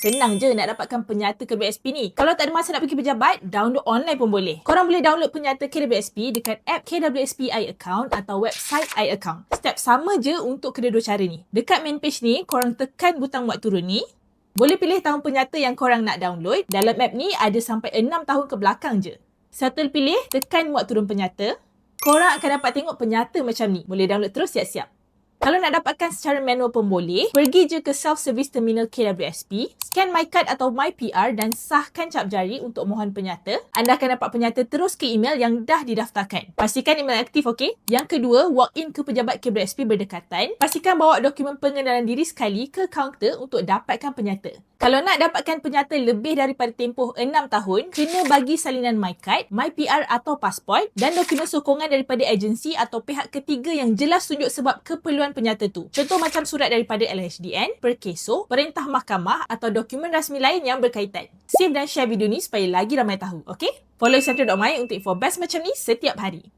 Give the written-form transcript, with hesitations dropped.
Senang je nak dapatkan penyata KWSP ni. Kalau tak ada masa nak pergi pejabat, download online pun boleh. Korang boleh download penyata KWSP dekat app KWSP iAccount atau website iAccount. Step sama je untuk kedua-dua cara ni. Dekat main page ni, korang tekan butang muat turun ni. Boleh pilih tahun penyata yang korang nak download. Dalam app ni ada sampai 6 tahun ke belakang je. Settle pilih, tekan muat turun penyata. Korang akan dapat tengok penyata macam ni. Boleh download terus siap-siap. Kalau nak dapatkan secara manual pun boleh, pergi je ke self-service terminal KWSP, scan MyCard atau MyPR dan sahkan cap jari untuk mohon penyata. Anda akan dapat penyata terus ke email yang dah didaftarkan. Pastikan email aktif, okey? Yang kedua, walk in ke pejabat KWSP berdekatan. Pastikan bawa dokumen pengenalan diri sekali ke kaunter untuk dapatkan penyata. Kalau nak dapatkan penyata lebih daripada tempoh 6 tahun, kena bagi salinan MyCard, MyPR atau pasport dan dokumen sokongan daripada agensi atau pihak ketiga yang jelas tunjuk sebab keperluan penyata tu. Contoh macam surat daripada LHDN, Perkeso, perintah mahkamah atau dokumen rasmi lain yang berkaitan. Save dan share video ni supaya lagi ramai tahu, okey? Follow Central.my untuk info best macam ni setiap hari.